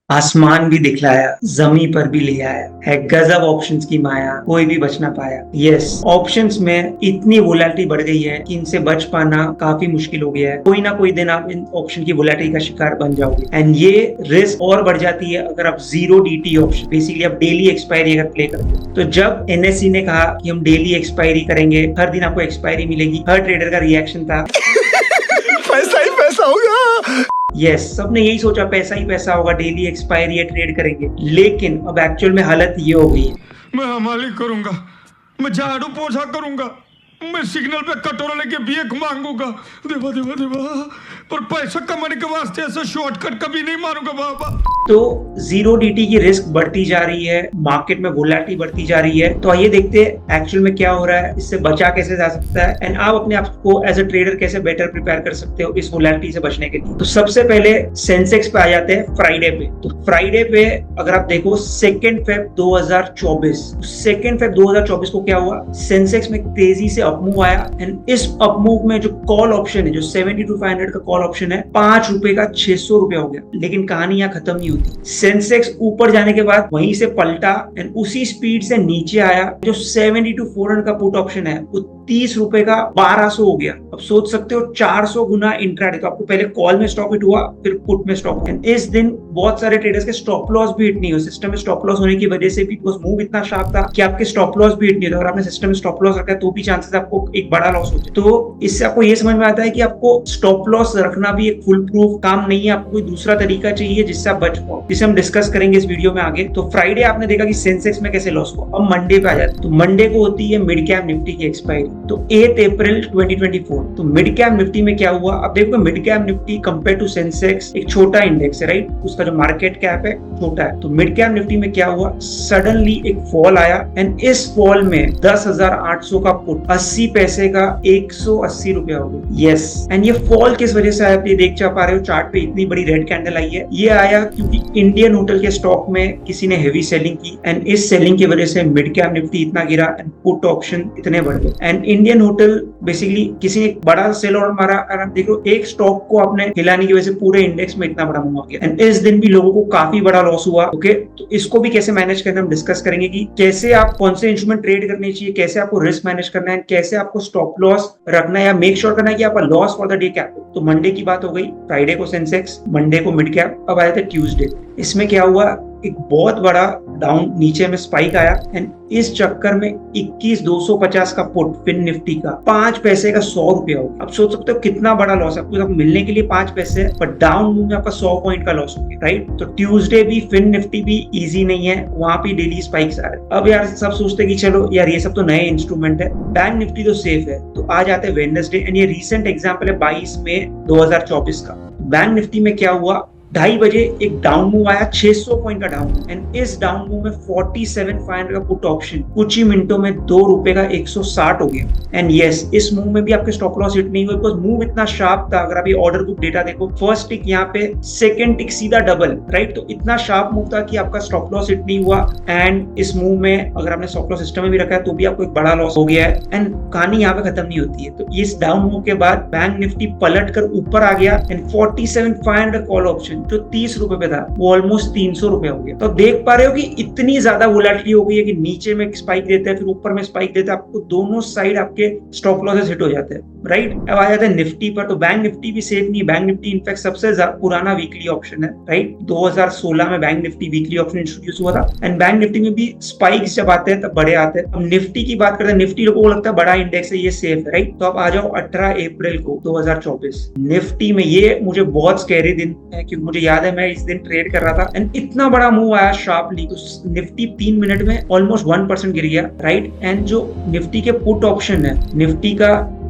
आसमान भी दिखलाया, जमी पर भी ले आया, है गजब ऑप्शंस की माया, कोई भी बच ना पाया। यस, ऑप्शंस में इतनी वोलेटिलिटी बढ़ गई है कि इनसे बच पाना काफी मुश्किल हो गया है। कोई ना कोई दिन आप इन ऑप्शन की वोलेटिलिटी का शिकार बन जाओगे एंड ये रिस्क और बढ़ जाती है अगर आप जीरो डीटी ऑप्शन, बेसिकली आप डेली एक्सपायरी अगर प्ले करते हो। तो जब एनएससी ने कहा कि हम डेली एक्सपायरी करेंगे, हर दिन आपको एक्सपायरी मिलेगी, हर ट्रेडर का रिएक्शन था पैसा ही पैसा होगा। यस, सबने यही सोचा पैसा ही पैसा होगा, डेली एक्सपायरी ट्रेड करेंगे। लेकिन अब एक्चुअल में हालत ये हो गई है। मैं हमाली करूंगा, मैं झाड़ू पोछा करूंगा, मैं सिग्नल पे कटोरा लेके भीख मांगूंगा, देवा देवा देवा, पर पैसा कमाने के वास्ते ऐसा शॉर्टकट कभी नहीं मारूंगा बाबा। तो जीरो डीटी की रिस्क बढ़ती जा रही है, मार्केट में वोलेटिलिटी बढ़ती जा रही है। तो आइए देखते हैं एक्चुअल में क्या हो रहा है, इससे बचा कैसे जा सकता है एंड आप अपने आप को एज अ ट्रेडर कैसे बेटर प्रिपेयर कर सकते हो इस वोलेटिलिटी से बचने के लिए। तो सबसे पहले सेंसेक्स पे आ जाते हैं फ्राइडे पे। तो फ्राइडे पे अगर आप देखो 2 फेब 2024, 2 फेब 2024 को क्या हुआ, सेंसेक्स में तेजी से अपमूव आया एंड इस अपमूव में जो कॉल ऑप्शन है, जो 72,500 का कॉल ऑप्शन है, ₹5 का 600 हो गया। लेकिन कहानी यहाँ खत्म नहीं होती। सेंसेक्स ऊपर जाने के बाद वहीं से पलटा एंड उसी स्पीड से नीचे आया। जो 72,400 का पुट ऑप्शन है वो ₹30 का 1200 हो गया। अब सोच सकते हो 400 गुना इंट्राडे। तो आपको पहले कॉल में स्टॉप हिट हुआ, फिर पुट में स्टॉप। एंड इस दिन बहुत सारे ट्रेडर्स के स्टॉप लॉस भी हिट नहीं हुए। सिस्टम में स्टॉप लॉस होने की वजह से भी मूव इतना शार्प था कि आपके स्टॉप लॉस भी हिट नहीं हुए। अगर आपने सिस्टम में स्टॉप लॉस रखा है तो भी चांसेस आपको एक बड़ा लॉस हो जाए। तो इससे आपको ये समझ में आता है कि आपको स्टॉप लॉस रखना भी एक फुल प्रूफ काम नहीं है। आपको कोई दूसरा तरीका चाहिए जिससे आप बच पाओ, जिसे हम डिस्कस करेंगे इस वीडियो में आगे। तो फ्राइडे आपने देखा कि सेंसेक्स में कैसे लॉस हुआ। अब मंडे पे आ जाते। तो मंडे को होती है मिड कैप निफ्टी की एक्सपायरी, तो 8 अप्रैल 2024। तो मिड कैप निफ्टी में क्या हुआ, अब देखो mid cap Nifty compare to Sensex एक छोटा इंडेक्स है, राइट। उसका जो मार्केट कैप है छोटा है। तो मिड कैप निफ्टी में क्या हुआ, सडनली एक फॉल आया एंड इस फॉल में 10,800 का पुट 80 पैसे का ₹180 हो गया। यस, एंड ये फॉल किस वजह से आया, आप ये देख पा रहे हो चार्ट पे इतनी बड़ी रेड कैंडल आई है। ये आया क्योंकि इंडियन होटल के स्टॉक में किसी ने हेवी सेलिंग की एंड इस सेलिंग की वजह से मिड कैप निफ्टी इतना गिरा एंड पुट ऑप्शन इतने बढ़ गए। एंड इंडियन होटल बेसिकली किसी ने बड़ा सेल ऑर्डर मारा और आप देखो एक स्टॉक को आपने हिलाने की वजह से पूरे इंडेक्स में इतना बड़ा मूव आ गया एंड इस दिन भी लोगों को काफी बड़ा लॉस हुआ। ओके, तो इसको भी कैसे मैनेज करना हम डिस्कस करेंगे कि कैसे आप कौन से इंस्ट्रूमेंट ट्रेड करने चाहिए, कैसे आपको रिस्क मैनेज करना है, कैसे आपको स्टॉप लॉस रखना है या मेक श्योर करना है कि आपका लॉस फॉर द डे क्या। तो मंडे की बात हो गई, फ्राइडे को सेंसेक्स, मंडे को मिड कैप। अब आए थे ट्यूसडे। इसमें क्या हुआ, एक बहुत बड़ा डाउन नीचे में स्पाइक आया एंड इस चक्कर में 21,250 का पुट फिन निफ्टी का 5 पैसे का ₹100 हो गया। अब सोच सकते हो कितना बड़ा लॉस है। आपको मिलने के लिए 5 पैसे पर डाउन मूव में आपका 100 पॉइंट का लॉस हो गया, राइट। तो ट्यूसडे भी फिन निफ्टी भी इजी नहीं है, वहां पे डेली स्पाइक्स आ रहे हैं। अब यार सब सोचते हैं कि चलो यार ये सब तो नए इंस्ट्रूमेंट है, बैंक निफ्टी तो सेफ है। तो आ जाते हैं वेडनेसडे एंड ये रीसेंट एग्जाम्पल है 22 मई 2024 का। बैंक निफ्टी में क्या हुआ, 2:30 बजे एक डाउन मूव आया, 600 पॉइंट का डाउन एंड इस डाउन मूव में 47,500 का पुट ऑप्शन कुछ ही मिनटों में ₹2 का 160 हो गया। एंड यस, इस मूव में भी आपके स्टॉप लॉस हिट नहीं हुए बिकॉज मूव इतना शार्प था। अगर आप ये ऑर्डर बुक डेटा देखो, फर्स्ट टिक यहाँ पे, सेकंड टिक सीधा डबल, राइट। तो इतना शार्प मूव था कि आपका स्टॉप लॉस हिट नहीं हुआ एंड इस मूव में अगर आपने स्टॉप लॉस सिस्टम में भी रखा है तो भी आपको एक बड़ा लॉस हो गया है एंड कहानी यहाँ पे खत्म नहीं होती है। तो इस डाउन मूव के बाद बैंक निफ्टी पलट कर ऊपर आ गया एंड 47,500 कॉल ऑप्शन जो ₹30 पे था वो ऑलमोस्ट ₹300 हो गया। तो देख पा रहे हो कि इतनी ज्यादा वोलेटिलिटी हो गई है कि नीचे में स्पाइक देता है फिर ऊपर में स्पाइक देता है, आपको दोनों साइड आपके स्टॉप लॉसेस हिट हो जाते हैं, राइट। अब आ जाता है निफ्टी पर। तो बैंक निफ्टी भी सेफ नहीं है। बैंक निफ्टी इनफैक्ट सबसे पुराना वीकली ऑप्शन है, राइट। 2016 में bank Nifty weekly option introduce हुआ था एंड बैंक निफ्टी में भी स्पाइक्स जब आते हैं तब बड़े आते हैं। अब निफ्टी की बात करते हैं, निफ्टी लोगों को लगता है बड़ा इंडेक्स है, ये सेफ है, राइट। तो अब आ जाओ 18 अप्रैल को 2024 निफ्टी में। ये मुझे बहुत स्कैरी दिन है क्योंकि मुझे याद है मैं इस दिन ट्रेड कर रहा था एंड इतना बड़ा मूव आया शार्पली। तो निफ्टी 3 मिनट में ऑलमोस्ट 1% गिर गया, राइट। एंड जो निफ्टी के पुट ऑप्शन है, निफ्टी का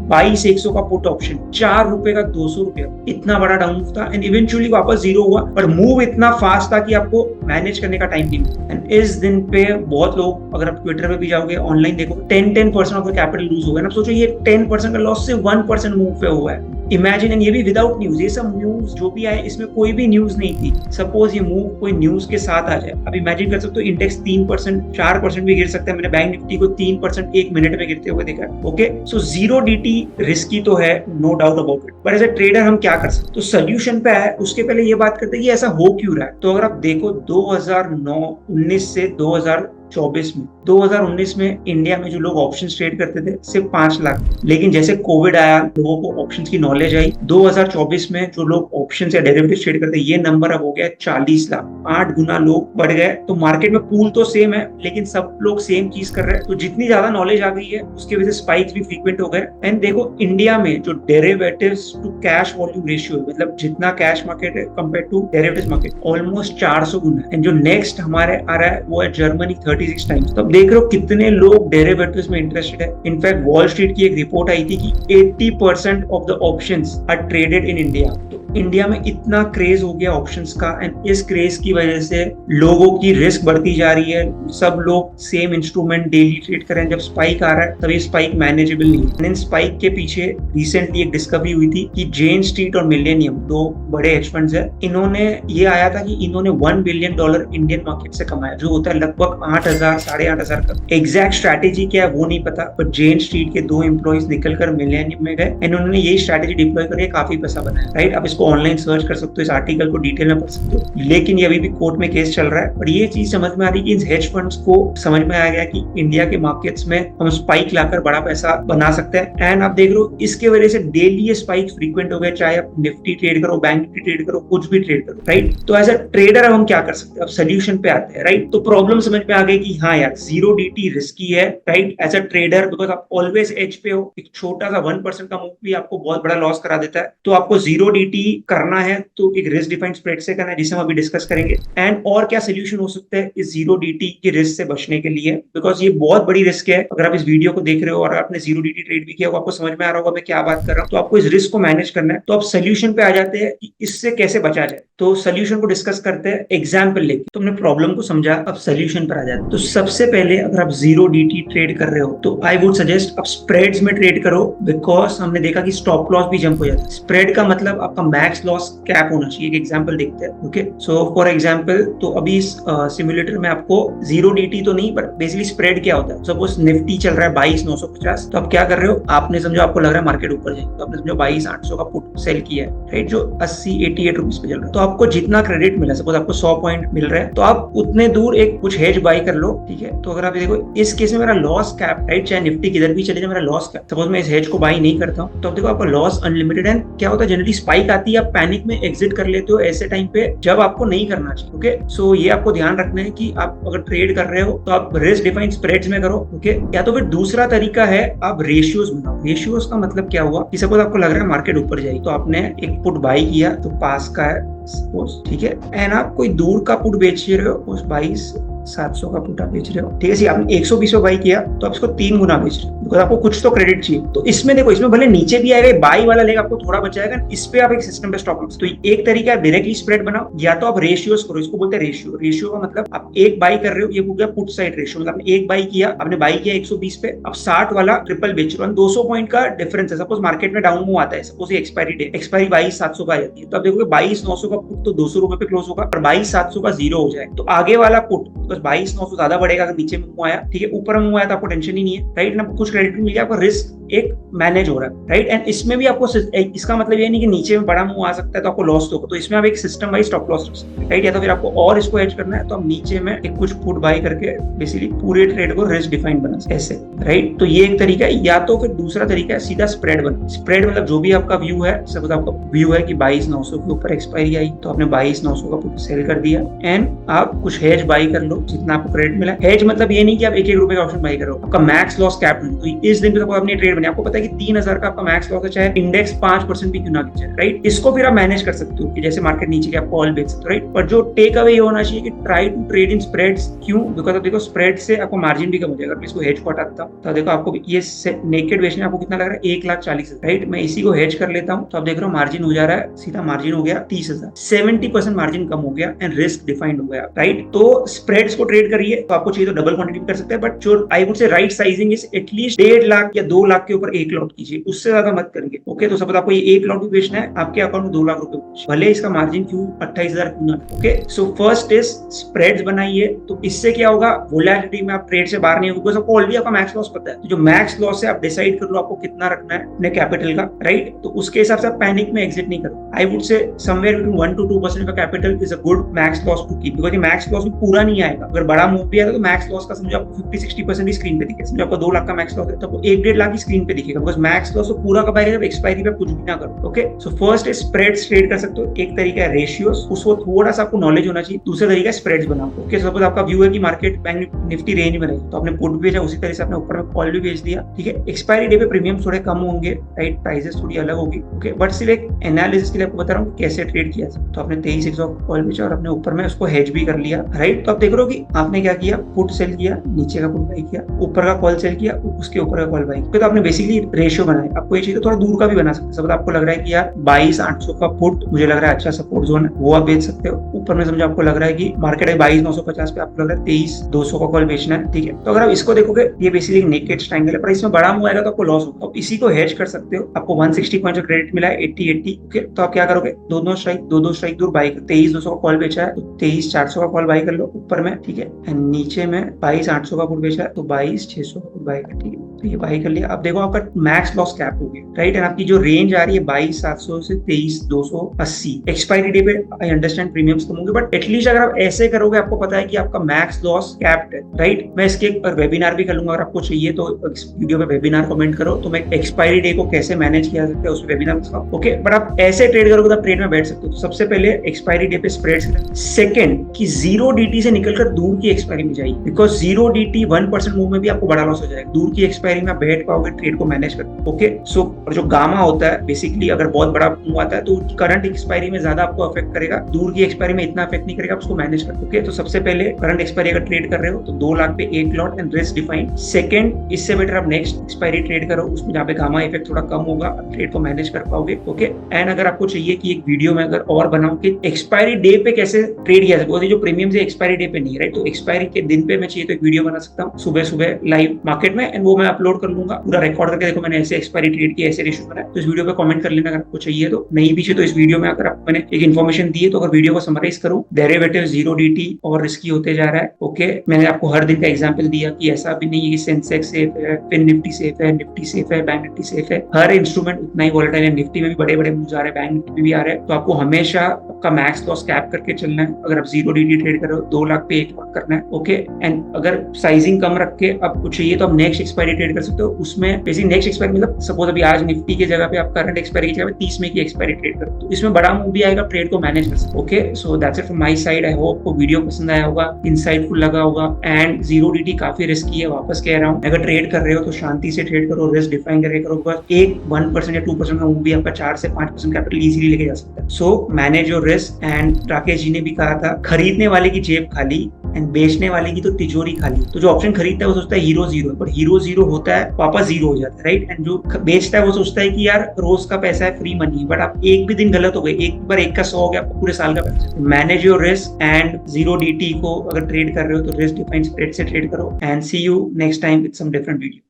22,100 का पुट ऑप्शन ₹4 का ₹200, इतना बड़ा डाउन मूव था एंड इवेंचुअली वापस जीरो हुआ। पर मूव इतना फास्ट था कि आपको मैनेज करने का टाइम नहीं मिला एंड इस दिन पे बहुत लोग, अगर आप ट्विटर पे भी जाओगे, ऑनलाइन देखो, 10% ऑफ कैपिटल लूज हो गया। अब सोचो ये 10% का लॉस से 1% मूव पे हुआ है। इमेजिन, एंड ये भी विदाउट न्यूज, ये सब न्यूज जो भी आए इसमें कोई भी न्यूज नहीं थी। सपोज ये मूव कोई न्यूज के साथ आ जाए, अब इमेजिन कर सकते हो इंडेक्स 3% 4% भी गिर सकता है। मैंने बैंक निफ्टी को 3% 1 मिनट में गिरते हुए देखा। Okay, so zero DT risky तो है, no doubt about it, but as a trader हम क्या कर सकते हैं? तो सोल्यूशन पे आए उसके पहले ये बात करते हैं कि ऐसा हो क्यों रहा है। तो अगर आप देखो 2019 से 2024 में, 2019 में इंडिया में जो लोग ऑप्शन ट्रेड करते थे सिर्फ 5 लाख, लेकिन जैसे कोविड आया लोगों को ऑप्शंस की नॉलेज आई, 2024 में जो लोग ऑप्शन या डेरिवेटिव ट्रेड करते हैं ये नंबर अब हो गया 40 लाख, 8 गुना लोग बढ़ गए। तो मार्केट में पूल तो सेम है लेकिन सब लोग सेम चीज कर रहे हैं। तो जितनी ज्यादा नॉलेज आ गई है उसकी वजह से स्पाइक्स भी फ्रीक्वेंट हो गए। एंड देखो इंडिया में जो derivatives to cash volume ratio है, मतलब जितना कैश मार्केट है compare to derivatives market, almost 400 गुना। एंड जो नेक्स्ट हमारे आ रहा है वो है जर्मनी 36 टाइम्स। तो अब देख रहे हो कितने लोग डेरिवेटिव्स में इंटरेस्टेड है। इनफैक्ट वॉल स्ट्रीट की एक रिपोर्ट आई थी कि 80% of the options are traded in India. तो इंडिया में इतना क्रेज हो गया ऑप्शंस का, एंड इस क्रेज की वजह से लोगों की रिस्क बढ़ती जा रही है। सब लोग सेम इंस्ट्रूमेंट डेली ट्रेड कर रहे हैं। जब स्पाइक आ रहा है तब ये स्पाइक मैनेजेबल नहीं है। इन स्पाइक के पीछे रिसेंटली एक डिस्कवरी हुई थी कि जेन स्ट्रीट और मिलेनियम, दो बड़े हेज फंड्स है, इन्होंने ये आया था कि इन्होंने $1 बिलियन इंडियन मार्केट से कमाया, जो होता है लगभग 8,000 8,500 का। एग्जैक्ट स्ट्रैटेजी क्या है वो नहीं पता, पर जेन स्ट्रीट के 2 एम्प्लॉइज निकलकर मिलेनियम में गए, इन्होंने यही स्ट्रैटेजी डिप्लॉय करके काफी पैसा बनाया। राइट, आप इसको ऑनलाइन सर्च कर सकते हो, इस आर्टिकल को डिटेल में पढ़ सकते हो। लेकिन ये अभी भी कोर्ट में केस चल रहा है। पर ये चीज समझ में आ रही है कि इन हेज फंड्स को समझ में आ गया कि इंडिया के मार्केट्स में हम स्पाइक लाकर बड़ा पैसा बना सकते हैं। एंड आप देख रहे हो इसके वजह से डेली ये स्पाइक फ्रीक्वेंट हो गए, चाहे आप निफ्टी ट्रेड करो, बैंक निफ्टी ट्रेड करो, कुछ भी ट्रेड करो। राइट, तो एज अ ट्रेडर हम क्या कर सकते हैं? अब सोल्यूशन पे आते हैं। राइट, तो प्रॉब्लम समझ में आ गई कि हाँ यार जीरो डीटी रिस्की है। Right, as a trader because आप ऑलवेज एज पे हो, एक छोटा सा 1% का मूव भी आपको बहुत बड़ा लॉस करा देता है। तो आपको जीरो डीटी करना है तो एक रिस्क डिफाइंड स्प्रेड से करना है, जिसे हम अभी डिस्कस करेंगे। एंड और क्या सोल्यूशन हो सकता है इस जीरो डीटी के रिस्क से बचने के लिए, बिकॉज ये बहुत बड़ी रिस्क है। अगर आप इस वीडियो को देख रहे हो और आपने जीरो डीटी ट्रेड भी किया हो, आपको समझ में आ रहा होगा मैं क्या बात कर रहा हूँ। तो आपको इस रिस्क को मैनेज करना है। तो आप सोल्यूशन पे आ जाते हैं कि इससे कैसे बचा जाए। तो सोल्यूशन को डिस्कस करते हैं एग्जाम्पल लेके। तो हमने प्रॉब्लम को समझा, अब सोल्यूशन पर आ जाते हैं। तो सबसे पहले अगर आप जीरो डीटी ट्रेड कर रहे हो तो आई वुड सजेस्ट आप स्प्रेड्स में ट्रेड करो, बिकॉज हमने देखा कि स्टॉप लॉस भी जंप हो जाता है। स्प्रेड का मतलब आपका मैक्स लॉस कैप होना चाहिए। एक एग्जांपल देखते हैं। ओके, सो फॉर एग्जांपल तो अभी इस सिमुलेटर में आपको जीरो डीटी तो नहीं बट बेसिकली स्प्रेड क्या होता है। सपोज निफ्टी चल रहा है 22,950, तो आप क्या कर रहे हो, आपने समझो आपको लग रहा है मार्केट ऊपर जाएगी, तो आपने समझो 22,800 का पुट सेल किया है। राइट, जो 88 रुपीज पे चल रहा है। तो आपको जितना क्रेडिट मिला, सपोज आपको 100 पॉइंट मिल रहा है, तो आप उतने दूर एक कुछ हेज बाई कर लो। ठीक है, तो अगर आप देखो इस केस में मेरा लॉस कैप, राइट, चाहे निफ्टी किधर भी चले जाए मेरा लॉस कैप, सपोज मैं इस हेज को बाई नहीं करता हूँ तो अब देखो आपका लॉस अनलिमिटेड है। क्या होता है जनरली स्पाइक आती है, आप पैनिक में एग्जिट कर लेते हो ऐसे टाइम पे जब आपको नहीं करना चाहिए। ओके, सो ये आपको ध्यान रखना है कि आप अगर ट्रेड कर रहे हो तो आप रिस्क डिफाइंड स्प्रेड्स में करो। ओके, या तो फिर दूसरा तरीका है आप रेशियोज बनाओ। रेशियोज का मतलब क्या हुआ कि सपोज आपको लग रहा है मार्केट ऊपर जाएगी, तो आपने एक पुट बाई किया तो पास का है सपोज, ठीक है, एंड आप कोई दूर का पुट बेच रहे हो, उस 22,700 का पुट आप बेच रहे हो। ठीक है, आपने 120 में बाई किया तो आप इसको 3 गुना बेच रहे हो, बिकॉज आपको कुछ तो क्रेडिट चाहिए। तो इसमें देखो, इसमें भले नीचे भी आएगा बाई वाला लेगा, आपको थोड़ा बचाएगा, इस पे आप एक सिस्टम पे स्टॉप लॉस। तो एक तरीका है डायरेक्टली स्प्रेड बनाओ, या तो आप रेशियोज करो, इसको बोलते हैं रेशियो। रेशियो का मतलब आप एक बाई कर रहे हो, ये हो गया पुट साइड रेशियो, मतलब आपने एक बाई किया, आपने बाई किया 120 पे, अब 60 वाला ट्रिपल बेच रहे हो, 200 पॉइंट का डिफरेंस है। सपोज मार्केट में डाउन मूव आता है, सपोज एक्सपायरी डे, एक्सपायरी 22,700 का आ जाती है, तो आप देखोगे 22,900 का पुट तो 200 रुपए पे क्लोज होगा और 22,700 का जीरो हो जाए। तो आगे वाला पुट बस 22,900 ज्यादा बढ़ेगा अगर नीचे में मुंह आया। ठीक है, ऊपर मुंह आया तो आपको टेंशन ही नहीं है। राइट ना, कुछ क्रेडिट मिल गया, आपका रिस्क एक मैनेज हो रहा है। राइट, एंड इसमें भी आपको इसका मतलब ये नहीं कि नीचे में बड़ा मुंह आ सकता है तो आपको लॉस होगा, तो इसमें आप एक सिस्टम वाइज स्टॉप लॉस रख सकते हैं। राइट, या तो फिर आपको और इसको एज करना है तो आप नीचे में एक कुछ पुट बाई करके बेसिकली पूरे ट्रेड को रिस्क डिफाइन बना सकते ऐसे। राइट, तो ये एक तरीका है। या तो फिर दूसरा तरीका है सीधा स्प्रेड बना। स्प्रेड मतलब जो भी आपका व्यू है, सपोज आपका व्यू है कि 22,900 के ऊपर एक्सपायरी आई तो आपने 22,900 का पुट सेल कर दिया, एंड आप कुछ हेज बाई कर लो जितना आपको क्रेडिट मिला। हेज मतलब ये नहीं कि आप 1-1 रुपए का ऑप्शन बाई करो, आपका मैक्स लॉस कैप नहीं। तो इस दिन पे आपने ट्रेड बने, आपको पता है कि 3,000 का आपका मैक्स लॉस है, चाहे इंडेक्स 5% भी क्यों ना गिर जाए। राइट, इसको फिर आप मैनेज कर सकते हो कि जैसे मार्केट नीचे के आप कॉल बेच सकते हो। राइट, पर जो टेक अवे ये होना चाहिए कि try to trade in spreads. क्यों? बिकॉज देखो स्प्रेड से आपको मार्जिन भी कम हो जाएगा। अगर इसको हेज को हटाता हूं तो देखो आपको ये नेकेड बेचने आपको कितना लग रहा है, 1,40,000। राइट, मैं इसी को हेज कर लेता हूं तो आप देख रहे हो मार्जिन हो जा रहा है, सीधा मार्जिन हो गया 30,000, 70% मार्जिन कम हो गया एंड रिस्क डिफाइंड हो गया। राइट, तो स्प्रेड्स को ट्रेड करिए, तो आपको चाहिए तो डबल क्वांटिटी भी कर सकते हैं, बट जो आई वुड से right sizing is at least 1.5 lakh या 2 लाख के ऊपर 1 लॉट कीजिए, उससे ज्यादा मत करिए। ओके, तो सपोज आपको ये 1 लॉट भी बेचना है, आपके अकाउंट में 2 लाख रुपए, भले इसका मार्जिन क्यों 28,000 क्यों ना। Okay, so first is spreads बनाइए। तो इससे क्या होगा, वोलेटिलिटी में आप ट्रेड से बाहर नहीं होगे, बिकॉज़ आपको ऑलरेडी आपका मैक्स लॉस पता है। तो जो मैक्स लॉस है आप डिसाइड कर लो आपको कितना रखना है अपने कैपिटल का, राइट। तो उसके हिसाब से आप पैनिक में एग्जिट नहीं करो। I would say somewhere between 1 to 2% of capital is a good max loss to keep, because ये मैक्स लॉस भी पूरा नहीं आएगा। अगर बड़ा मूव भी आएगा तो मैक्स लॉस का समझो आपको 50-60% ही स्क्रीन पे दिखेगा। समझो आपको 2 लाख का मैक्स लॉस है तो आपको 1-1.5 लाख ही स्क्रीन पे दिखेगा, बिकॉज़ मैक्स लॉस तो पूरा कब आएगा जब एक्सपायरी पे कुछ भी ना करो। Okay, so first is spreads trade कर सकते हो, एक तरीका है रेशियोस, उसको थोड़ा सा आपको नॉलेज होना चाहिए। दूसरा तरीका है स्प्रेड्स बनाओ। ओके, सपोज आपका व्यू है कि मार्केट बैंक निफ्टी रेंज में रहेगी, तो आपने पुट भी भेजा, उसी तरह से आपने ऊपर में कॉल भी भेज दिया। ठीक है, एक्सपायरी डे पे प्रीमियम थोड़े कम होंगे, राइट, प्राइसेस थोड़ी अलग होगी। ओके, बट सिर्फ एक एनालिसिस के लिए आपको बता रहा हूँ कैसे ट्रेड किया जाए। तो आपने 23,100 कॉल बेचा और अपने ऊपर में उसको हेज भी कर लिया, राइट। तो आप देख रहे हो कि आपने क्या किया, पुट सेल किया, नीचे का पुट बाई किया, ऊपर का कॉल सेल किया, उसके ऊपर का कॉल बाई किया। तो आपने बेसिकली रेशियो बनाया। आपको ये चाहिए तो थोड़ा दूर का भी बना सकते हैं। सब आपको लग रहा है कि यार 22,800 का पुट मुझे लग रहा है अच्छा सपोर्ट जोन है, वो आप बेच सकते हो। ऊपर में समझो आपको लग रहा है कि मार्केट है 22,950 पे, आपको लग रहा है 23,200 का कॉल बेचना है। ठीक है, तो अगर आप इसको देखोगे ये बेसिकली एक नेकेड ट्रायंगल है, पर इसमें बड़ा मूव आएगा तो आपको लॉस होगा। आप इसी को हेज कर सकते हो। आपको 160 पॉइंट का क्रेडिट मिला है 80-80। ओके, तो आप क्या करोगे, दो स्ट्राइक दूर बाई कर, 23,200 का कॉल बेचा है तो 23,400 का कॉल बाई कर लो ऊपर में। ठीक है, नीचे में 22,800 का पुट बेचा है तो 22,600 का पुट बाई कर। ठीक है, तो ये बाई कर लिया। अब देखो आपका मैक्स लॉस कैप हो गया, राइट। एंड आपकी जो रेंज आ रही है 22,700 से 23,280। एक्सपायरी डे पे आई अंडरस्टैंड प्रीमियम्स कम होंगे, बट एटलीस्ट अगर आप ऐसे करोगे आपको पता है कि आपका मैक्स लॉस कैप्ड है, राइट। मैं इसके वेबिनार भी कर लूंगा, अगर आपको चाहिए तो इस वीडियो पे वेबिनार कमेंट करो तो मैं एक्सपायरी डे को कैसे मैनेज किया सकता है उस वेबिनार में। ओके, बट आप ऐसे ट्रेड करोगे तो आप ट्रेड में बैठ सकते हो। तो सबसे पहले एक्सपायरी डे पे स्प्रेड्स, सेकंड कि 0 DT से निकलकर दूर की एक्सपायरी में जाइए, बिकॉज 0 DT 1% मूव में भी आपको बड़ा लॉस हो जाएगा। दूर की एक्सपायरी में आप बैठ पाओगे, ट्रेड को मैनेज कर। ओके, सो जो गामा होता है बेसिकली अगर बहुत बड़ा मूव आता है तो करंट एक्सपायरी में ज्यादा आपको अफेक्ट करेगा, दूर की एक्सपायरी में इतना अफेक्ट नहीं करेगा, उसको मैनेज कर। ओके, तो सबसे पहले करंट एक्सपायरी अगर ट्रेड कर रहे हो तो 2 लाख पे 1 lot and risk defined. Second, इससे बेटर आप नेक्स्ट एक्सपायरी ट्रेड करो, उसमें जहाँ पे गामा इफेक्ट थोड़ा कम होगा, ट्रेड को मैनेज कर पाओगे। ओके, एंड अगर आपको चाहिए कि एक वीडियो में अगर और बनाऊं कि एक्सपायरी डे पे कैसे ट्रेड किया जाए, जो प्रीमियम से एक्सपायरी डे पे नहीं, राइट, तो एक्सपायरी के दिन पे मैं चाहिए तो एक वीडियो बना सकता हूँ सुबह सुबह लाइव मार्केट में, एंड वो मैं अपलोड कर लूंगा पूरा रिकॉर्ड करके। देखो मैंने ऐसे एक्सपायरी ट्रेड किया, ऐसे रेशियो बनाया, तो इस वीडियो पे कमेंट कर लेना अगर आपको चाहिए तो। नहीं भी चाहिए तो इस वीडियो में अगर आप मैंने एक इन्फॉर्मेशन दी है तो अगर वीडियो को समराइज करूं, डेरिवेटिव 0 DT और रिस्की होते जा रहा है। ओके, मैंने आपको हर दिन का एग्जांपल दिया कि ऐसा भी नहीं है कि सेंसेक्स सेफ है, फिन निफ्टी सेफ है, निफ्टी सेफ है, बैंक निफ्टी सेफ है। हर इंस्ट्रूमेंट उतना ही वोलेटाइल है। निफ्टी में भी बड़े बड़े मूव्स आ रहे हैं, बैंक निफ्टी में भी आ रहे हैं। तो आपको हमेशा आपका मैक्स लॉस कैप करके चलना है। अगर आप 0 DT ट्रेड कर रहे हो 2 लाख पे 1 लॉट करना है। ओके, एंड अगर साइजिंग कम रख के आपको चाहिए तो आप नेक्स्ट एक्सपायरी ट्रेड कर सकते हो। उसमें बेसिक नेक्स्ट एक्सपायरी मतलब सपोज अभी आज निफ्टी की जगह पे आप करंट एक्सपायरी की जगह पे 30 में की एक्सपायरी ट्रेड करो, तो इसमें बड़ा मूव भी आएगा, ट्रेड को मैनेज कर सकते हो। Okay, so that's it from my side. I hope आपको वीडियो पसंद आया होगा, इंसाइटफुल लगा होगा। एंड 0 DT काफी रिस्की है, वापस कह रहा हूँ। अगर ट्रेड कर रहे हो तो शांति से ट्रेड करो, रिस्क डिफाइन करके करो, बस एक 1% या 2% का मूव भी आपका 4 से 5% कैपिटल इजीली लेके जा सकता है। So manage your risk. And Rakesh ji ने भी कहा था, खरीदने वाले की जेब खाली एंड बेचने वाले की तो तिजोरी खाली। तो जो ऑप्शन खरीदता है वो सोचता है हीरो 0 है, पर हीरो 0 होता है वापस 0 हो जाता है, राइट। एंड जो बेचता है वो सोचता है कि यार रोज का पैसा है, फ्री मनी है, बट आप एक भी दिन गलत हो गए, एक बार 1 का 100 हो गया, आपको पूरे साल का पैसा। Manage your risk and 0 DT को अगर ट्रेड कर रहे हो तो रिस्क डिफाइंड स्प्रेड से ट्रेड करो। And see you next time with some different video.